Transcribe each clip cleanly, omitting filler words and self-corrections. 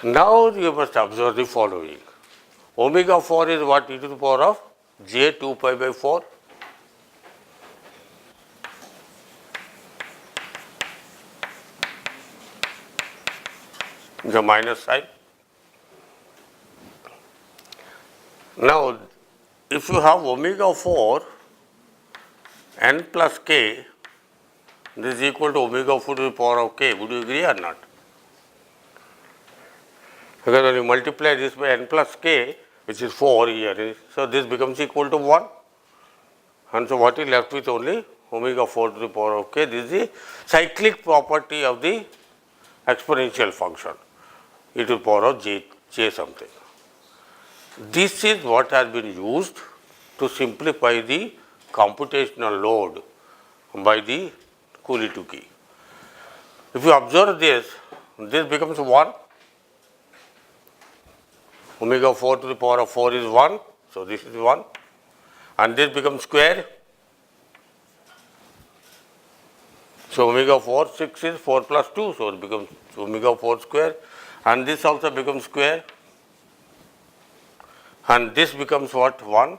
Now you must observe the following. Omega 4 is what? E to the power of j 2 pi by 4. The minus sign. Now, if you have omega 4 n plus k, this is equal to omega 4 to the power of k. Would you agree or not? Because when you multiply this by n plus k, which is 4 here, so this becomes equal to 1. And so what is left with only omega 4 to the power of k. This is the cyclic property of the exponential function, e to the power of j something. This is what has been used to simplify the computational load by the Cooley-Tukey. If you observe this, this becomes 1. Omega 4 to the power of 4 is 1, so this is 1. And this becomes square. So omega 4, 6 is 4 plus 2, so it becomes omega 4 square. And this also becomes square. And this becomes what? 1.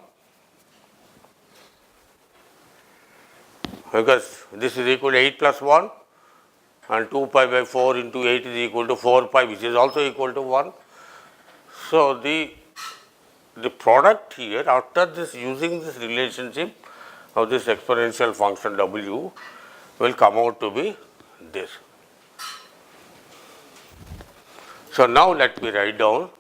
Because this is equal to 8 plus 1. And 2 pi by 4 into 8 is equal to 4 pi, which is also equal to 1. So the product here, after this using this relationship of this exponential function w, will come out to be this. So now let me write down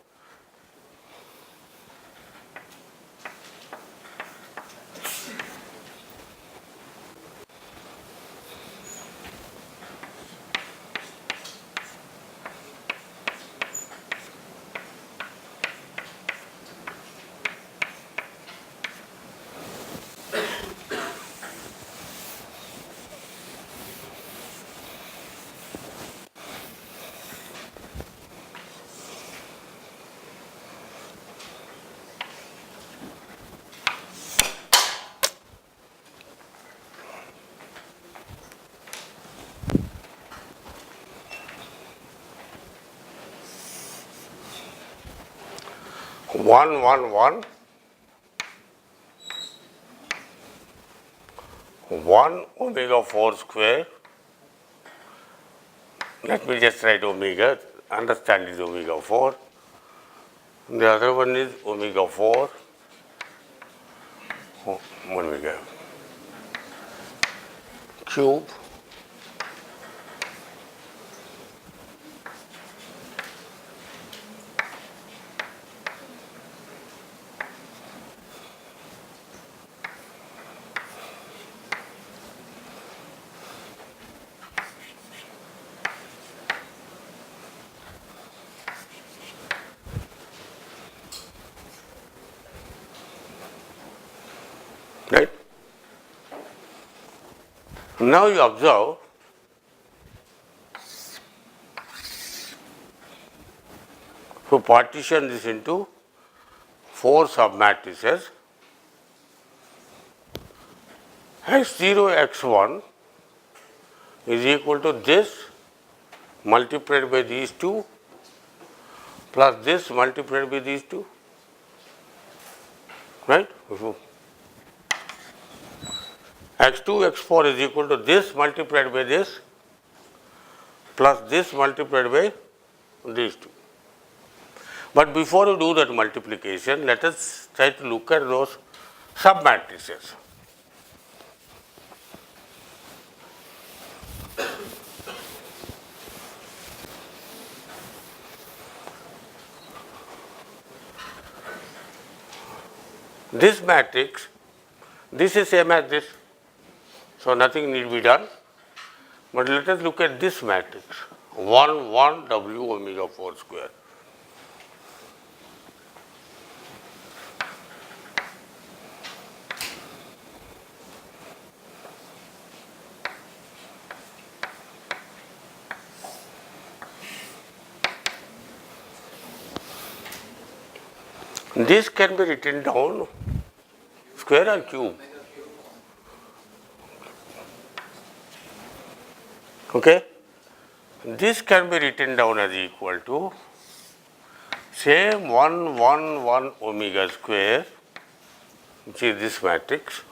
one, 1 omega 4 square. Let me just write omega, understand is omega 4. The other one is omega 4, omega cube. Right? Now you observe to partition this into 4 submatrices. X0, X1 is equal to this multiplied by these two plus this multiplied by these two, right? X2, X4 is equal to this multiplied by this plus this multiplied by these two. But before you do that multiplication, let us try to look at those submatrices. This matrix, this is same as this, so nothing need be done. But let us look at this matrix, 1, 1 W omega 4 square. This can be written down square or cube. Okay. This can be written down as equal to same 1, 1, 1 omega square, which is this matrix,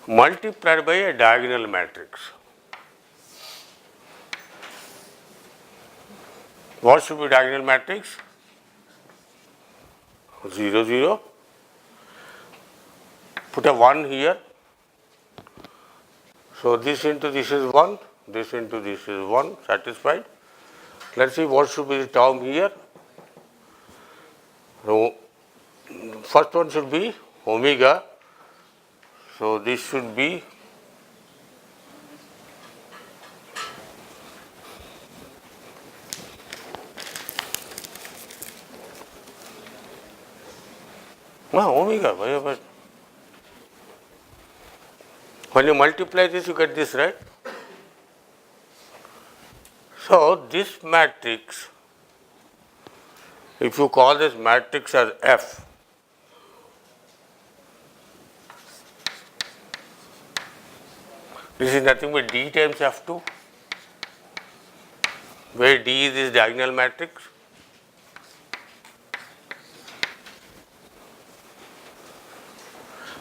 multiplied by a diagonal matrix. What should be diagonal matrix? 0, 0. Put a 1 here. So this into this is 1, this into this is 1, satisfied. Let's see what should be the term here. So first one should be omega. So this should be omega. But when you multiply this, you get this, right? So this matrix, if you call this matrix as F, this is nothing but D times F2, where D is this diagonal matrix.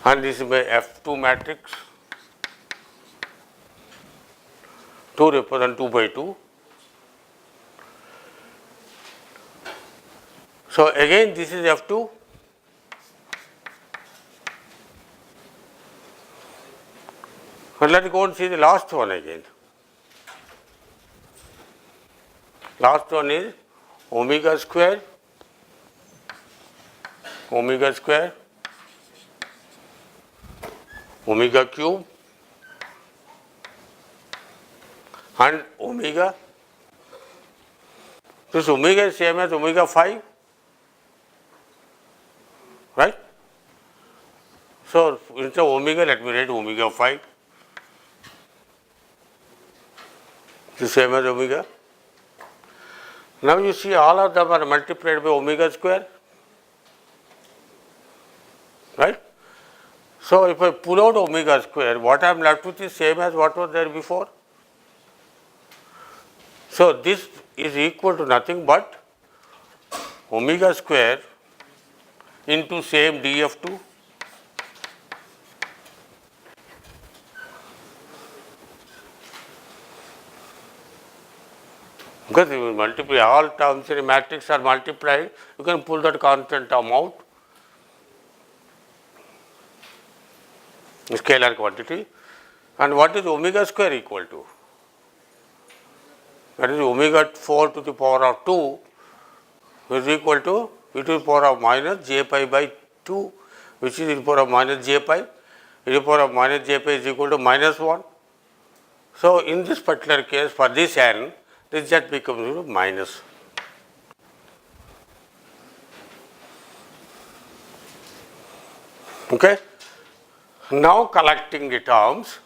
And this is my F2 matrix. 2 represent 2 by 2. So again this is F2. And let us go and see the last one again. Last one is omega square, omega square, omega cube, and omega. This omega is same as omega 5, right? So instead of omega, let me write omega 5. The same as omega. Now you see all of them are multiplied by omega square, right? So if I pull out omega square, what I am left with is same as what was there before. So this is equal to nothing but omega square into same df2 . Because if you multiply all terms in a matrix are multiplied, you can pull that constant term out, scalar quantity. And what is omega square equal to? That is omega 4 to the power of 2 is equal to e to the power of minus j pi by 2, which is e to the power of minus j pi. E to the power of minus j pi is equal to minus 1. So in this particular case, for this n, this just becomes minus. Okay. Now collecting the terms,